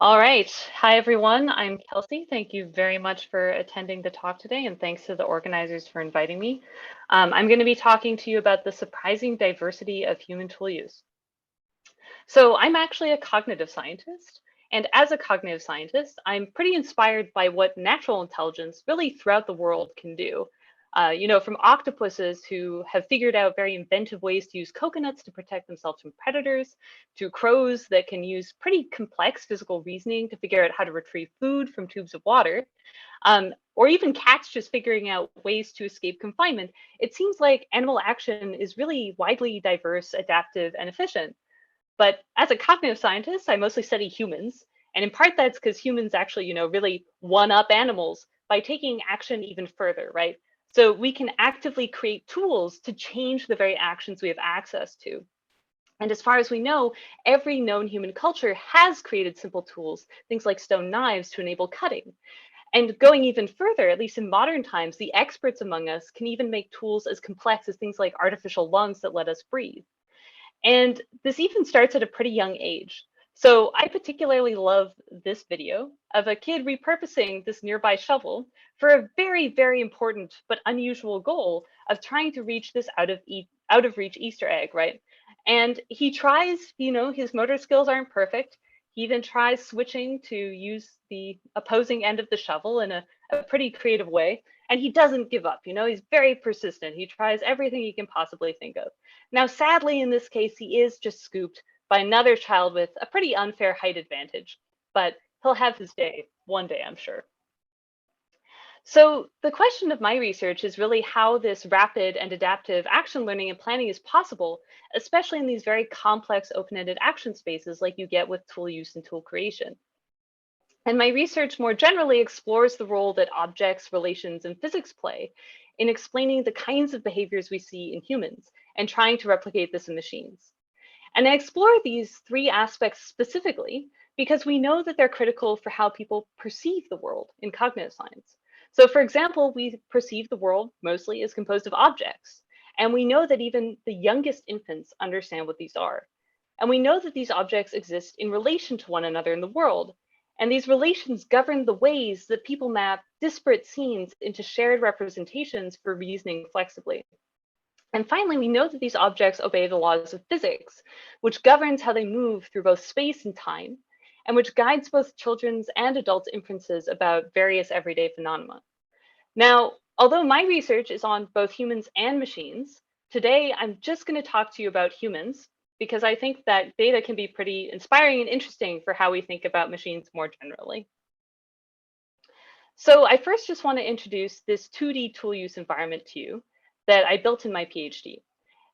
All right. Hi, everyone. I'm Kelsey. Thank you very much for attending the talk today, and thanks to the organizers for inviting me. I'm going to be talking to you about the surprising diversity of human tool use. So I'm actually a cognitive scientist, and as a cognitive scientist, I'm pretty inspired by what natural intelligence really throughout the world can do. From octopuses who have figured out very inventive ways to use coconuts to protect themselves from predators, to crows that can use pretty complex physical reasoning to figure out how to retrieve food from tubes of water, or even cats just figuring out ways to escape confinement. It seems like animal action is really widely diverse, adaptive, and efficient. But as a cognitive scientist, I mostly study humans. And in part, that's because humans actually, really one up animals by taking action even further, right? So we can actively create tools to change the very actions we have access to. And as far as we know, every known human culture has created simple tools, things like stone knives to enable cutting. And going even further, at least in modern times, the experts among us can even make tools as complex as things like artificial lungs that let us breathe. And this even starts at a pretty young age. So I particularly love this video of a kid repurposing this nearby shovel for a very, very important but unusual goal of trying to reach this out of reach Easter egg, right? And he tries, his motor skills aren't perfect. He even tries switching to use the opposing end of the shovel in a pretty creative way. And he doesn't give up, he's very persistent. He tries everything he can possibly think of. Now, sadly, in this case, he is just scooped by another child with a pretty unfair height advantage, but he'll have his day one day, I'm sure. So the question of my research is really how this rapid and adaptive action learning and planning is possible, especially in these very complex open-ended action spaces like you get with tool use and tool creation. And my research more generally explores the role that objects, relations, and physics play in explaining the kinds of behaviors we see in humans and trying to replicate this in machines. And I explore these three aspects specifically because we know that they're critical for how people perceive the world in cognitive science. So for example, we perceive the world mostly as composed of objects. And we know that even the youngest infants understand what these are. And we know that these objects exist in relation to one another in the world. And these relations govern the ways that people map disparate scenes into shared representations for reasoning flexibly. And finally, we know that these objects obey the laws of physics, which governs how they move through both space and time, and which guides both children's and adults' inferences about various everyday phenomena. Now, although my research is on both humans and machines, today I'm just going to talk to you about humans because I think that data can be pretty inspiring and interesting for how we think about machines more generally. So I first just want to introduce this 2D tool use environment to you that I built in my PhD.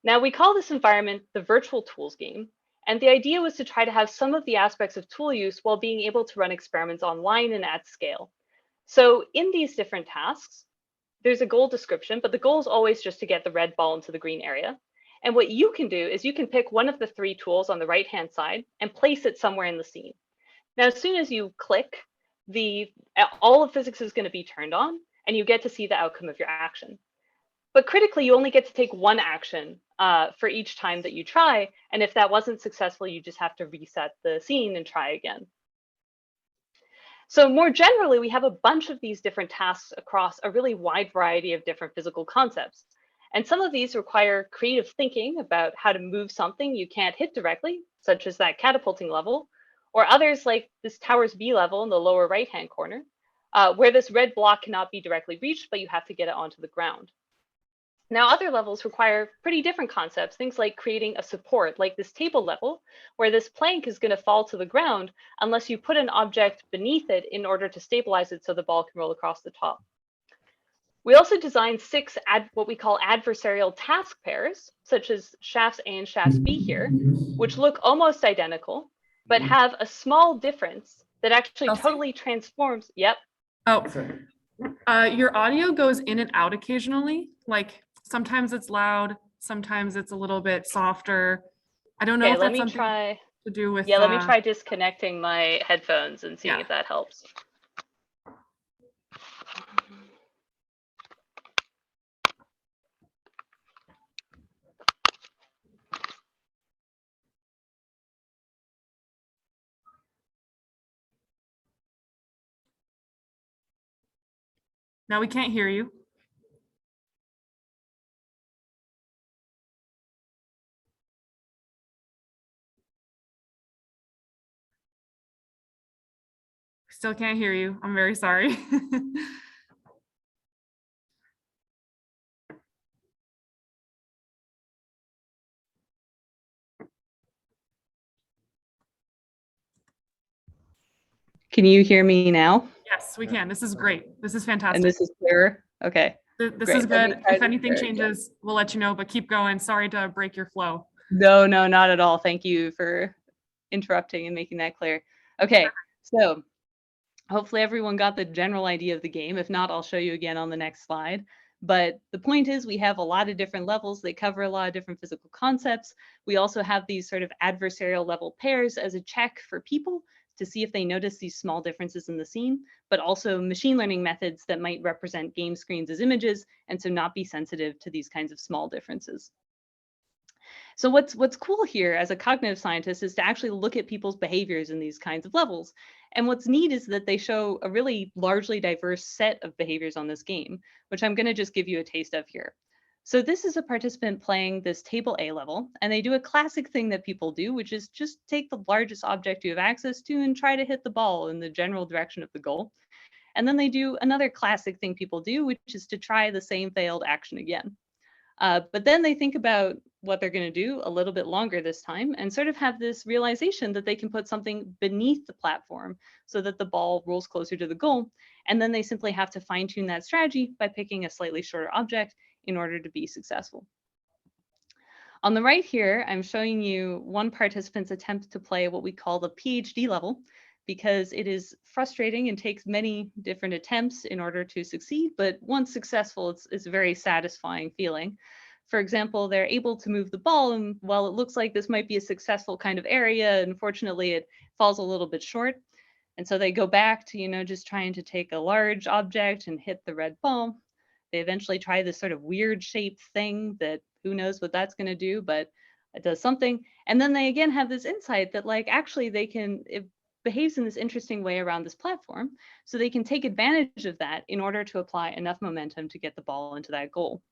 Now we call this environment the virtual tools game. And the idea was to try to have some of the aspects of tool use while being able to run experiments online and at scale. So in these different tasks, there's a goal description, but the goal is always just to get the red ball into the green area. And what you can do is you can pick one of the three tools on the right-hand side and place it somewhere in the scene. Now, as soon as you click, all of physics is going to be turned on, and you get to see the outcome of your action. But critically, you only get to take one action for each time that you try. And if that wasn't successful, you just have to reset the scene and try again. So more generally, we have a bunch of these different tasks across a really wide variety of different physical concepts. And some of these require creative thinking about how to move something you can't hit directly, such as that catapulting level, or others like this tower's B level in the lower right-hand corner, where this red block cannot be directly reached, but you have to get it onto the ground. Now, other levels require pretty different concepts, things like creating a support, like this table level, where this plank is going to fall to the ground unless you put an object beneath it in order to stabilize it so the ball can roll across the top. We also designed six what we call adversarial task pairs, such as shafts A and shafts B here, which look almost identical, but have a small difference that actually Kelsey? totally transforms. Yep. Oh, your audio goes in and out occasionally. Like sometimes it's loud, sometimes it's a little bit softer. I don't know if that's something to do with. Yeah, let me try disconnecting my headphones and seeing if that helps. Now we can't hear you. Still can't hear you. I'm very sorry. Can you hear me now? Yes, we can. This is great. This is fantastic. And this is clearer? Okay. This is good. If anything changes, we'll let you know, but keep going. Sorry to break your flow. No, not at all. Thank you for interrupting and making that clear. Okay, so hopefully everyone got the general idea of the game. If not, I'll show you again on the next slide. But the point is we have a lot of different levels. They cover a lot of different physical concepts. We also have these sort of adversarial level pairs as a check for people to see if they notice these small differences in the scene, but also machine learning methods that might represent game screens as images and so not be sensitive to these kinds of small differences. So what's cool here as a cognitive scientist is to actually look at people's behaviors in these kinds of levels. And what's neat is that they show a really largely diverse set of behaviors on this game, which I'm going to just give you a taste of here. So this is a participant playing this table A level, and they do a classic thing that people do, which is just take the largest object you have access to and try to hit the ball in the general direction of the goal. And then they do another classic thing people do, which is to try the same failed action again. But then they think about what they're going to do a little bit longer this time and sort of have this realization that they can put something beneath the platform so that the ball rolls closer to the goal. And then they simply have to fine tune that strategy by picking a slightly shorter object in order to be successful. On the right here, I'm showing you one participant's attempt to play what we call the PhD level, because it is frustrating and takes many different attempts in order to succeed, but once successful, it's a very satisfying feeling. For example, they're able to move the ball, and while it looks like this might be a successful kind of area, unfortunately it falls a little bit short. And so they go back to, just trying to take a large object and hit the red ball. They eventually try this sort of weird shaped thing that who knows what that's going to do, but it does something. And then they again have this insight that actually it behaves in this interesting way around this platform. So they can take advantage of that in order to apply enough momentum to get the ball into that goal.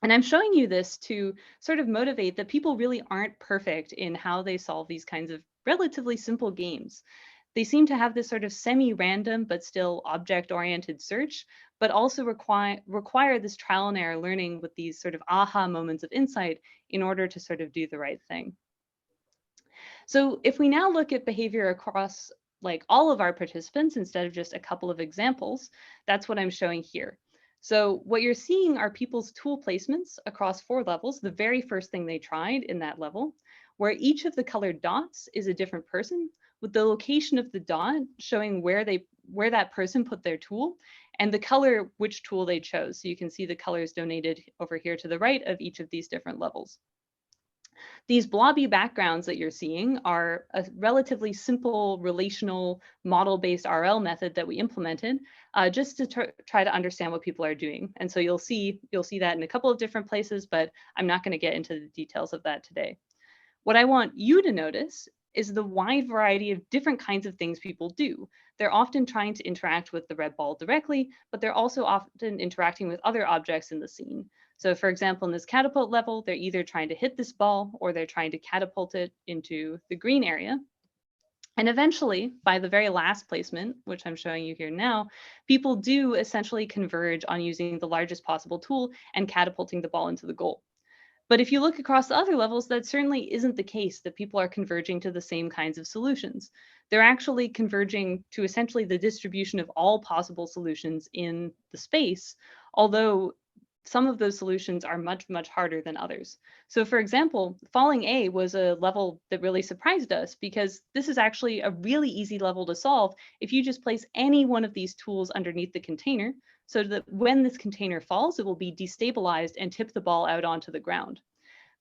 And I'm showing you this to sort of motivate that people really aren't perfect in how they solve these kinds of relatively simple games. They seem to have this sort of semi-random but still object-oriented search, but also require this trial and error learning with these sort of aha moments of insight in order to sort of do the right thing. So if we now look at behavior across all of our participants instead of just a couple of examples, that's what I'm showing here. So what you're seeing are people's tool placements across 4 levels, the very first thing they tried in that level, where each of the colored dots is a different person, with the location of the dot showing where that person put their tool and the color which tool they chose. So you can see the colors donated over here to the right of each of these different levels. These blobby backgrounds that you're seeing are a relatively simple relational model-based RL method that we implemented just to try to understand what people are doing. And so you'll see that in a couple of different places, but I'm not going to get into the details of that today. What I want you to notice is the wide variety of different kinds of things people do. They're often trying to interact with the red ball directly, but they're also often interacting with other objects in the scene. So for example, in this catapult level, they're either trying to hit this ball or they're trying to catapult it into the green area. And eventually, by the very last placement, which I'm showing you here now, people do essentially converge on using the largest possible tool and catapulting the ball into the goal. But if you look across the other levels, that certainly isn't the case that people are converging to the same kinds of solutions. They're actually converging to essentially the distribution of all possible solutions in the space, although some of those solutions are much, much harder than others. So for example, falling A was a level that really surprised us because this is actually a really easy level to solve if you just place any one of these tools underneath the container so that when this container falls, it will be destabilized and tip the ball out onto the ground.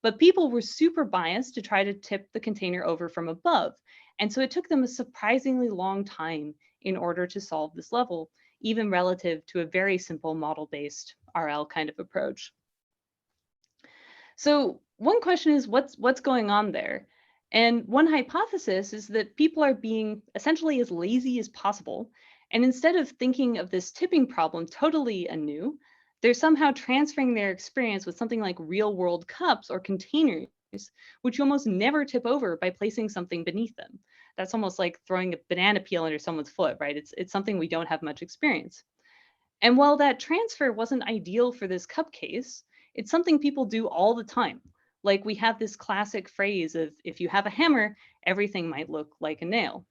But people were super biased to try to tip the container over from above. And so it took them a surprisingly long time in order to solve this level, even relative to a very simple model-based RL kind of approach. So one question is, what's going on there? And one hypothesis is that people are being essentially as lazy as possible And instead of thinking of this tipping problem totally anew, they're somehow transferring their experience with something like real world cups or containers, which you almost never tip over by placing something beneath them. That's almost like throwing a banana peel under someone's foot, right? It's something we don't have much experience. And while that transfer wasn't ideal for this cup case, it's something people do all the time. Like we have this classic phrase of, if you have a hammer, everything might look like a nail.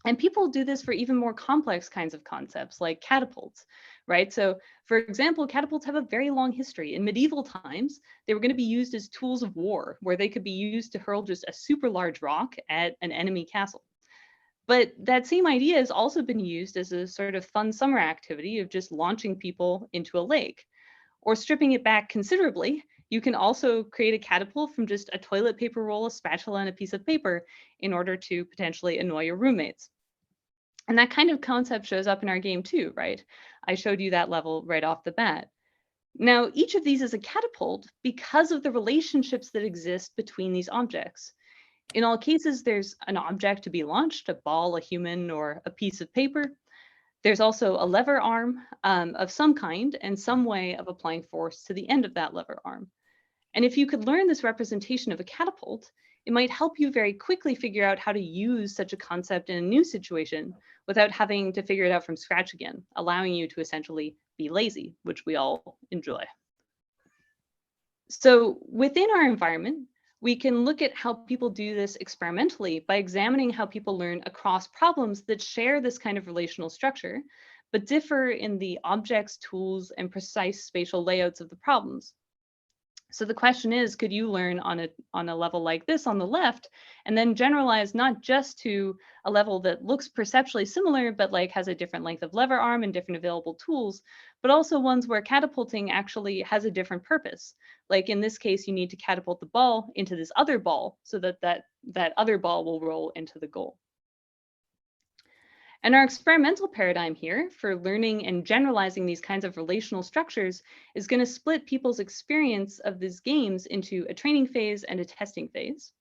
And people do this for even more complex kinds of concepts like catapults, right? So for example, catapults have a very long history. In medieval times, they were going to be used as tools of war, where they could be used to hurl just a super large rock at an enemy castle. But that same idea has also been used as a sort of fun summer activity of just launching people into a lake. Or stripping it back considerably, you can also create a catapult from just a toilet paper roll, a spatula, and a piece of paper in order to potentially annoy your roommates. And that kind of concept shows up in our game too, right? I showed you that level right off the bat. Now, each of these is a catapult because of the relationships that exist between these objects. In all cases, there's an object to be launched, a ball, a human, or a piece of paper. There's also a lever arm of some kind and some way of applying force to the end of that lever arm. And if you could learn this representation of a catapult, it might help you very quickly figure out how to use such a concept in a new situation without having to figure it out from scratch again, allowing you to essentially be lazy, which we all enjoy. So within our environment, we can look at how people do this experimentally by examining how people learn across problems that share this kind of relational structure, but differ in the objects, tools, and precise spatial layouts of the problems. So the question is, could you learn on a level like this on the left, and then generalize not just to a level that looks perceptually similar, but like has a different length of lever arm and different available tools, but also ones where catapulting actually has a different purpose. Like in this case, you need to catapult the ball into this other ball so that that other ball will roll into the goal. And our experimental paradigm here for learning and generalizing these kinds of relational structures is going to split people's experience of these games into a training phase and a testing phase.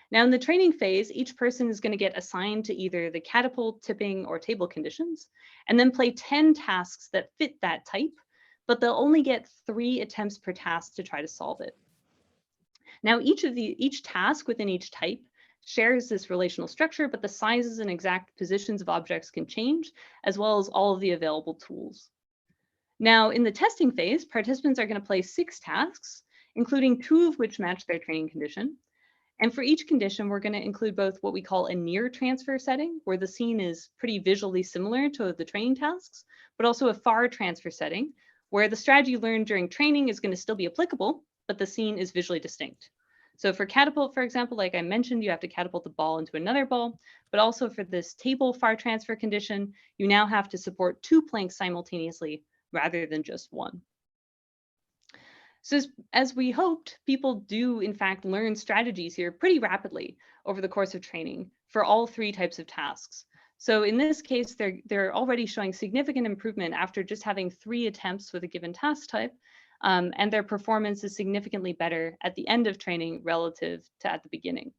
Now, in the training phase, each person is going to get assigned to either the catapult, tipping, or table conditions, and then play 10 tasks that fit that type, but they'll only get 3 attempts per task to try to solve it. Now, each task within each type shares this relational structure, but the sizes and exact positions of objects can change, as well as all of the available tools. Now, in the testing phase, participants are going to play 6 tasks, including 2 of which match their training condition. And for each condition, we're going to include both what we call a near transfer setting, where the scene is pretty visually similar to the training tasks, but also a far transfer setting, where the strategy learned during training is going to still be applicable, but the scene is visually distinct. So for catapult, for example, like I mentioned, you have to catapult the ball into another ball, but also for this table far transfer condition, you now have to support 2 planks simultaneously rather than just 1. So as we hoped, people do in fact learn strategies here pretty rapidly over the course of training for all 3 types of tasks. So in this case, they're already showing significant improvement after just having 3 attempts with a given task type, and their performance is significantly better at the end of training relative to at the beginning.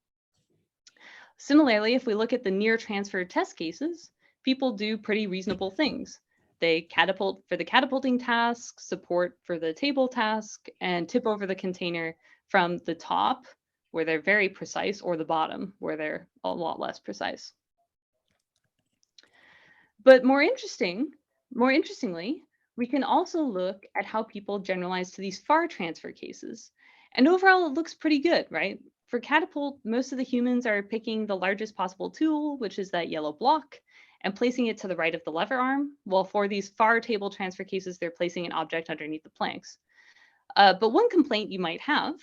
Similarly, if we look at the near transfer test cases, people do pretty reasonable things. They catapult for the catapulting task, support for the table task, and tip over the container from the top, where they're very precise, or the bottom, where they're a lot less precise. But more interestingly, we can also look at how people generalize to these far transfer cases. And overall, it looks pretty good, right? For catapult, most of the humans are picking the largest possible tool, which is that yellow block, and placing it to the right of the lever arm, while for these far table transfer cases, they're placing an object underneath the planks. But one complaint you might have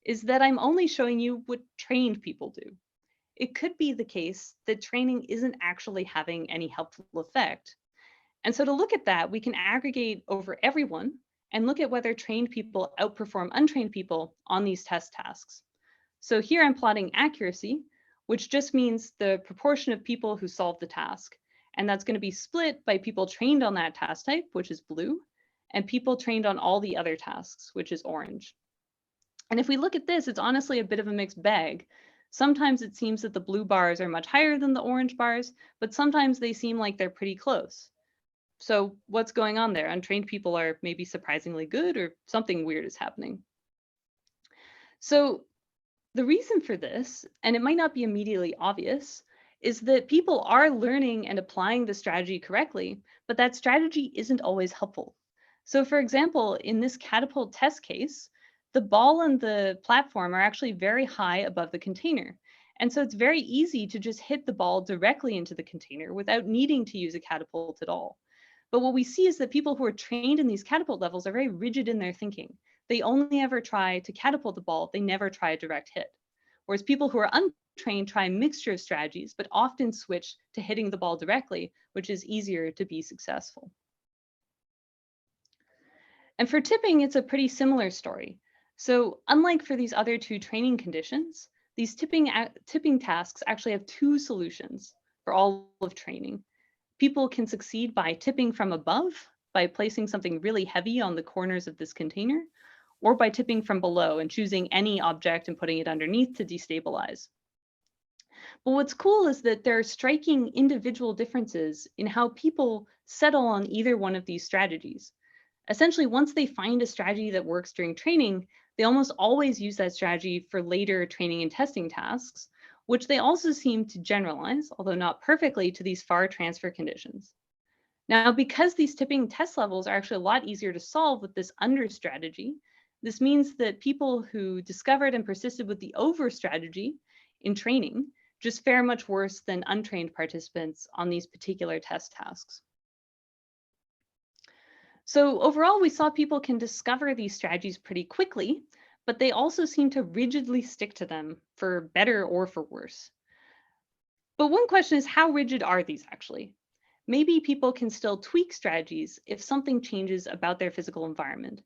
is that I'm only showing you what trained people do. It could be the case that training isn't actually having any helpful effect. And so to look at that, we can aggregate over everyone and look at whether trained people outperform untrained people on these test tasks. So here I'm plotting accuracy, which just means the proportion of people who solve the task. And that's going to be split by people trained on that task type, which is blue, and people trained on all the other tasks, which is orange. And if we look at this, it's honestly a bit of a mixed bag. Sometimes it seems that the blue bars are much higher than the orange bars, but sometimes they seem like they're pretty close. So what's going on there? Untrained people are maybe surprisingly good, or something weird is happening. So the reason for this, and it might not be immediately obvious, is that people are learning and applying the strategy correctly, but that strategy isn't always helpful. So for example, in this catapult test case, the ball and the platform are actually very high above the container. And so it's very easy to just hit the ball directly into the container without needing to use a catapult at all. But what we see is that people who are trained in these catapult levels are very rigid in their thinking. They only ever try to catapult the ball, they never try a direct hit. Whereas people who are untrained try a mixture of strategies, but often switch to hitting the ball directly, which is easier to be successful. And for tipping, it's a pretty similar story. So unlike for these other two training conditions, these tipping tasks actually have two solutions for all of training. People can succeed by tipping from above, by placing something really heavy on the corners of this container, or by tipping from below and choosing any object and putting it underneath to destabilize. But what's cool is that there are striking individual differences in how people settle on either one of these strategies. Essentially, once they find a strategy that works during training, they almost always use that strategy for later training and testing tasks, which they also seem to generalize, although not perfectly, to these far transfer conditions. Now, because these tipping test levels are actually a lot easier to solve with this under strategy, this means that people who discovered and persisted with the over strategy in training just fare much worse than untrained participants on these particular test tasks. So overall, we saw people can discover these strategies pretty quickly, but they also seem to rigidly stick to them for better or for worse. But one question is, how rigid are these actually? Maybe people can still tweak strategies if something changes about their physical environment.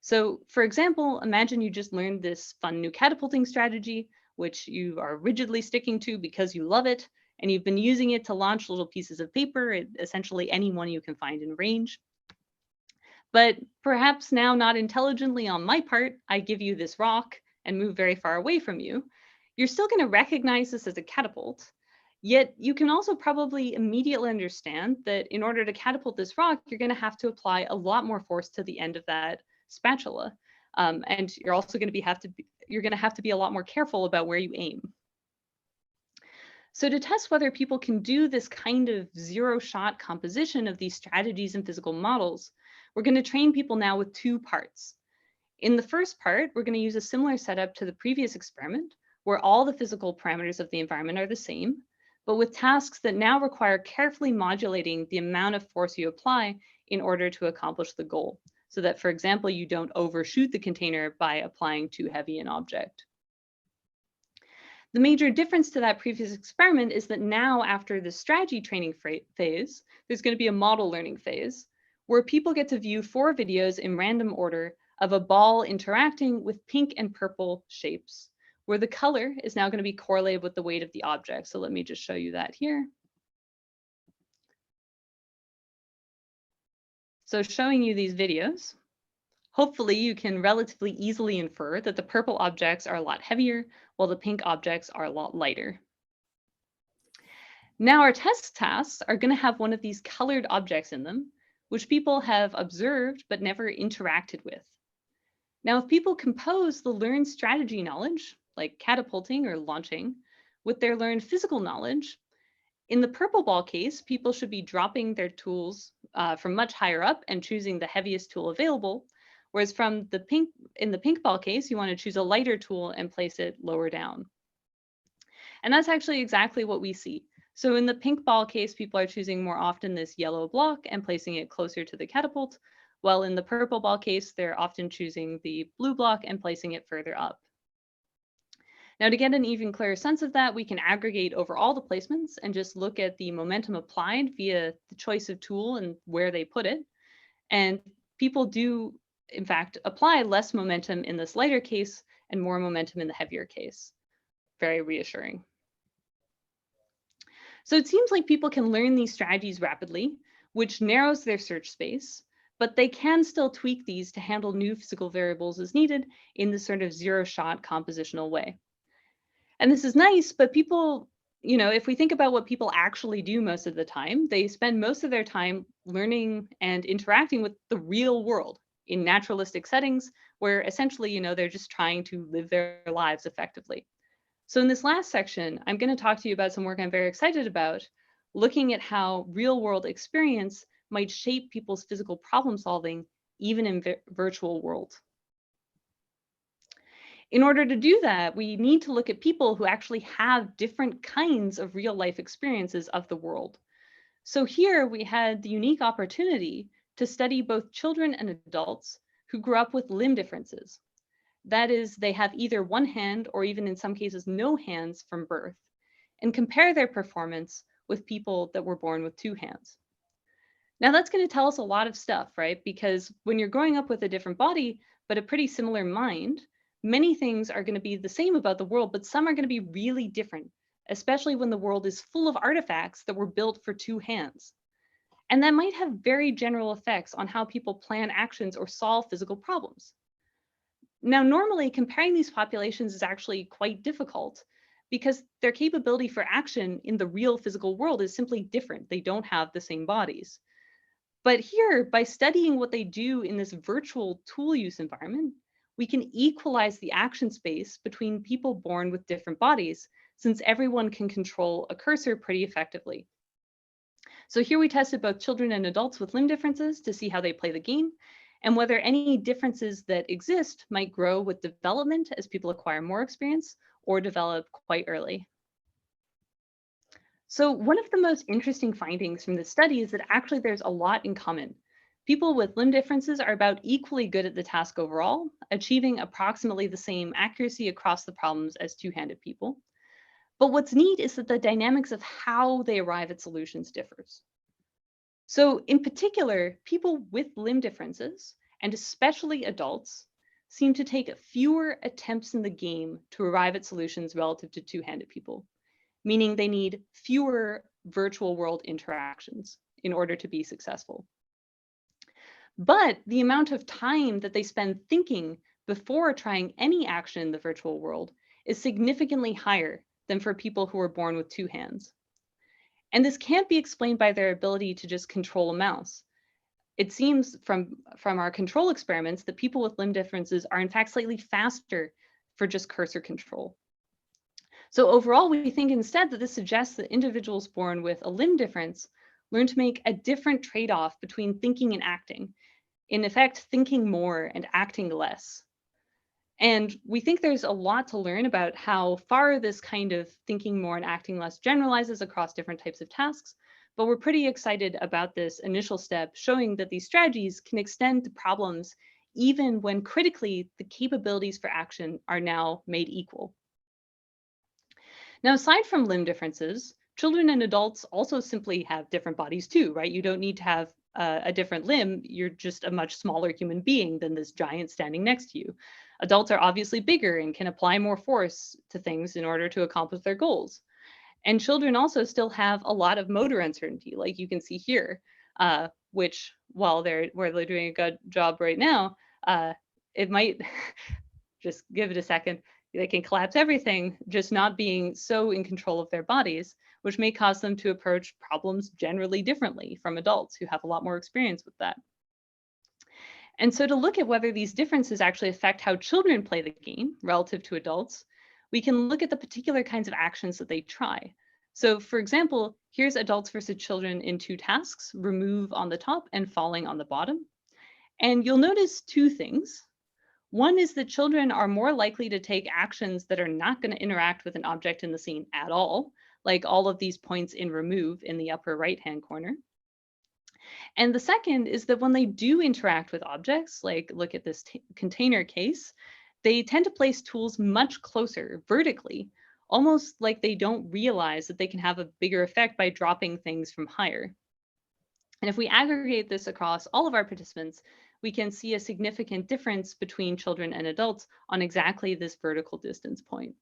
So for example, imagine you just learned this fun new catapulting strategy, which you are rigidly sticking to because you love it, and you've been using it to launch little pieces of paper at essentially anyone you can find in range. But perhaps now, not intelligently on my part, I give you this rock and move very far away from you. You're still going to recognize this as a catapult. Yet you can also probably immediately understand that in order to catapult this rock, you're going to have to apply a lot more force to the end of that spatula. And you're also going to have to be a lot more careful about where you aim. So to test whether people can do this kind of zero-shot composition of these strategies and physical models, we're going to train people now with two parts. In the first part, we're going to use a similar setup to the previous experiment, where all the physical parameters of the environment are the same, but with tasks that now require carefully modulating the amount of force you apply in order to accomplish the goal. So that, for example, you don't overshoot the container by applying too heavy an object. The major difference to that previous experiment is that now, after the strategy training phase, there's going to be a model learning phase, where people get to view 4 videos in random order of a ball interacting with pink and purple shapes, where the color is now going to be correlated with the weight of the object. So let me just show you that here. So showing you these videos, hopefully you can relatively easily infer that the purple objects are a lot heavier, while the pink objects are a lot lighter. Now our test tasks are going to have one of these colored objects in them, which people have observed but never interacted with. Now, if people compose the learned strategy knowledge, like catapulting or launching, with their learned physical knowledge, in the purple ball case, people should be dropping their tools from much higher up and choosing the heaviest tool available, whereas in the pink ball case, you want to choose a lighter tool and place it lower down. And that's actually exactly what we see. So in the pink ball case, people are choosing more often this yellow block and placing it closer to the catapult, while in the purple ball case, they're often choosing the blue block and placing it further up. Now, to get an even clearer sense of that, we can aggregate over all the placements and just look at the momentum applied via the choice of tool and where they put it. And people do, in fact, apply less momentum in this lighter case and more momentum in the heavier case. Very reassuring. So it seems like people can learn these strategies rapidly, which narrows their search space, but they can still tweak these to handle new physical variables as needed in this sort of zero-shot compositional way. And this is nice, but people, if we think about what people actually do most of the time, they spend most of their time learning and interacting with the real world in naturalistic settings where essentially, they're just trying to live their lives effectively. So in this last section, I'm going to talk to you about some work I'm very excited about, looking at how real world experience might shape people's physical problem solving, even in virtual worlds. In order to do that, we need to look at people who actually have different kinds of real life experiences of the world. So here we had the unique opportunity to study both children and adults who grew up with limb differences. That is, they have either one hand or even in some cases no hands from birth, and compare their performance with people that were born with two hands. Now that's going to tell us a lot of stuff, right? Because when you're growing up with a different body, but a pretty similar mind, many things are going to be the same about the world, but some are going to be really different, especially when the world is full of artifacts that were built for two hands. And that might have very general effects on how people plan actions or solve physical problems. Now, normally comparing these populations is actually quite difficult because their capability for action in the real physical world is simply different. They don't have the same bodies. But here, by studying what they do in this virtual tool use environment, we can equalize the action space between people born with different bodies, since everyone can control a cursor pretty effectively. So here we tested both children and adults with limb differences to see how they play the game, and whether any differences that exist might grow with development as people acquire more experience or develop quite early. So one of the most interesting findings from this study is that actually there's a lot in common. People with limb differences are about equally good at the task overall, achieving approximately the same accuracy across the problems as two-handed people. But what's neat is that the dynamics of how they arrive at solutions differs. So in particular, people with limb differences, and especially adults, seem to take fewer attempts in the game to arrive at solutions relative to two-handed people, meaning they need fewer virtual world interactions in order to be successful. But the amount of time that they spend thinking before trying any action in the virtual world is significantly higher than for people who are born with two hands. And this can't be explained by their ability to just control a mouse. It seems from our control experiments that people with limb differences are in fact slightly faster for just cursor control. So overall, we think instead that this suggests that individuals born with a limb difference learn to make a different trade-off between thinking and acting. In effect, thinking more and acting less. And we think there's a lot to learn about how far this kind of thinking more and acting less generalizes across different types of tasks, but we're pretty excited about this initial step showing that these strategies can extend to problems even when critically the capabilities for action are now made equal. Now, aside from limb differences, children and adults also simply have different bodies too, right? You don't need to have a different limb. You're just a much smaller human being than this giant standing next to you. Adults are obviously bigger and can apply more force to things in order to accomplish their goals. And children also still have a lot of motor uncertainty, like you can see here, which while they're doing a good job right now, it might just give it a second. They can collapse everything, just not being so in control of their bodies, which may cause them to approach problems generally differently from adults who have a lot more experience with that. And so to look at whether these differences actually affect how children play the game relative to adults, we can look at the particular kinds of actions that they try. So for example, here's adults versus children in two tasks, remove on the top and falling on the bottom. And you'll notice two things. One is that children are more likely to take actions that are not going to interact with an object in the scene at all, like all of these points in remove in the upper right-hand corner. And the second is that when they do interact with objects, like look at this container case, they tend to place tools much closer vertically, almost like they don't realize that they can have a bigger effect by dropping things from higher. And if we aggregate this across all of our participants, we can see a significant difference between children and adults on exactly this vertical distance point.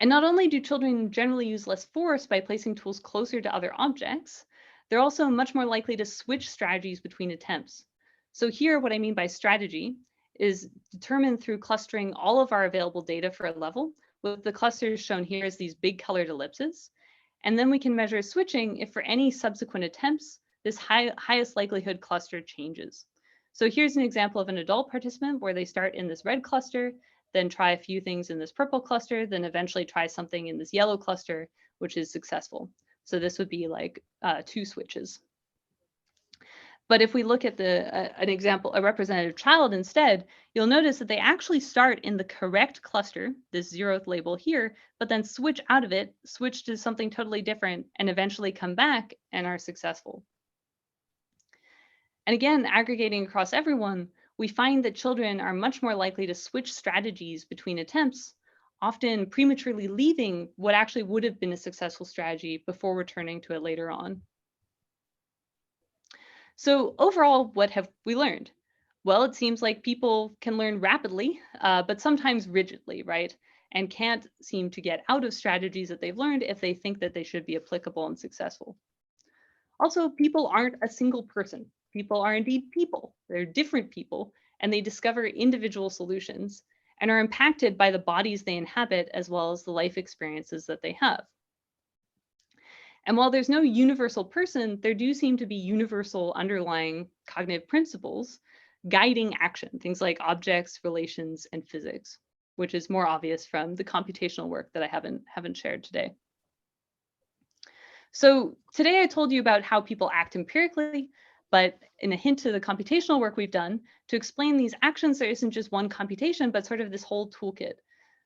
And not only do children generally use less force by placing tools closer to other objects, they're also much more likely to switch strategies between attempts. So here, what I mean by strategy is determined through clustering all of our available data for a level, with the clusters shown here as these big colored ellipses. And then we can measure switching if for any subsequent attempts, this highest likelihood cluster changes. So here's an example of an adult participant where they start in this red cluster, then try a few things in this purple cluster, then eventually try something in this yellow cluster, which is successful. So this would be like 2 switches. But if we look at an example, a representative child instead, you'll notice that they actually start in the correct cluster, this 0th label here, but then switch out of it, switch to something totally different, and eventually come back and are successful. And again, aggregating across everyone, we find that children are much more likely to switch strategies between attempts, often prematurely leaving what actually would have been a successful strategy before returning to it later on. So overall, what have we learned? Well, it seems like people can learn rapidly, but sometimes rigidly, right? And can't seem to get out of strategies that they've learned if they think that they should be applicable and successful. Also, people aren't a single person. People are indeed people. They're different people, and they discover individual solutions and are impacted by the bodies they inhabit as well as the life experiences that they have. And while there's no universal person, there do seem to be universal underlying cognitive principles guiding action, things like objects, relations, and physics, which is more obvious from the computational work that I haven't shared today. So today I told you about how people act empirically, but in a hint to the computational work we've done, to explain these actions, there isn't just one computation, but sort of this whole toolkit.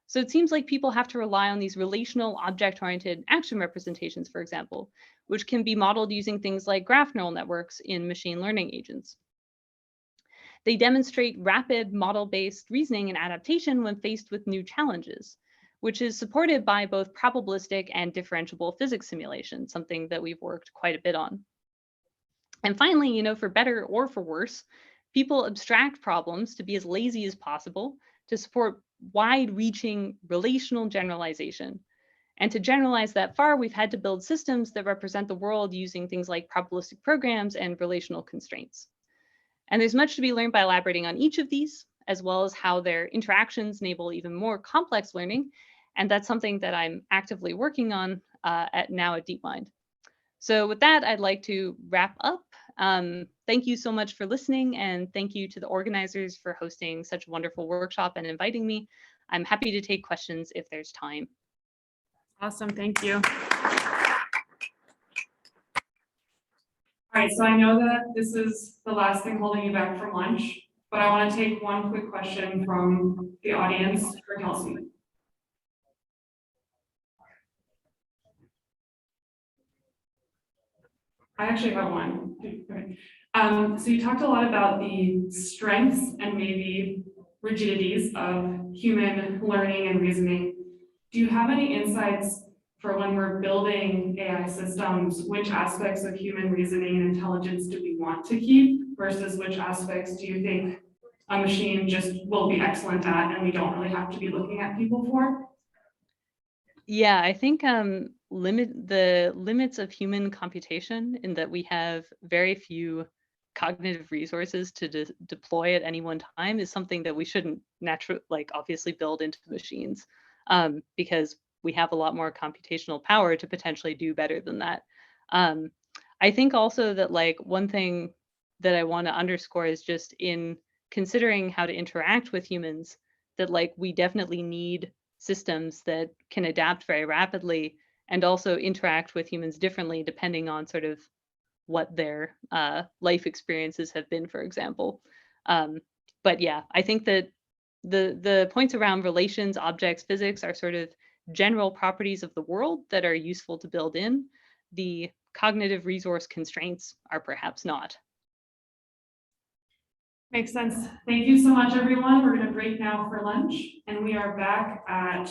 So it seems like people have to rely on these relational object-oriented action representations, for example, which can be modeled using things like graph neural networks in machine learning agents. They demonstrate rapid model-based reasoning and adaptation when faced with new challenges, which is supported by both probabilistic and differentiable physics simulation, something that we've worked quite a bit on. And finally, you know, for better or for worse, people abstract problems to be as lazy as possible to support wide-reaching relational generalization. And to generalize that far, we've had to build systems that represent the world using things like probabilistic programs and relational constraints. And there's much to be learned by elaborating on each of these, as well as how their interactions enable even more complex learning. And that's something that I'm actively working on now at DeepMind. So with that, I'd like to wrap up. Thank you so much for listening, and thank you to the organizers for hosting such a wonderful workshop and inviting me. I'm happy to take questions if there's time. Awesome, thank you. All right, so I know that this is the last thing holding you back from lunch, but I want to take one quick question from the audience for Kelsey. I actually have one. Okay. So you talked a lot about the strengths and maybe rigidities of human learning and reasoning. Do you have any insights for when we're building AI systems, which aspects of human reasoning and intelligence do we want to keep versus which aspects do you think a machine just will be excellent at and we don't really have to be looking at people for? Yeah, I think the limits of human computation in that we have very few cognitive resources to deploy at any one time is something that we shouldn't obviously build into machines, because we have a lot more computational power to potentially do better than that. I think also that one thing that I want to underscore is just in considering how to interact with humans, that we definitely need systems that can adapt very rapidly and also interact with humans differently depending on sort of what their life experiences have been, for example. But yeah, I think that the points around relations, objects, physics are sort of general properties of the world that are useful to build in. The cognitive resource constraints are perhaps not. Makes sense. Thank you so much, everyone. We're going to break now for lunch, and we are back at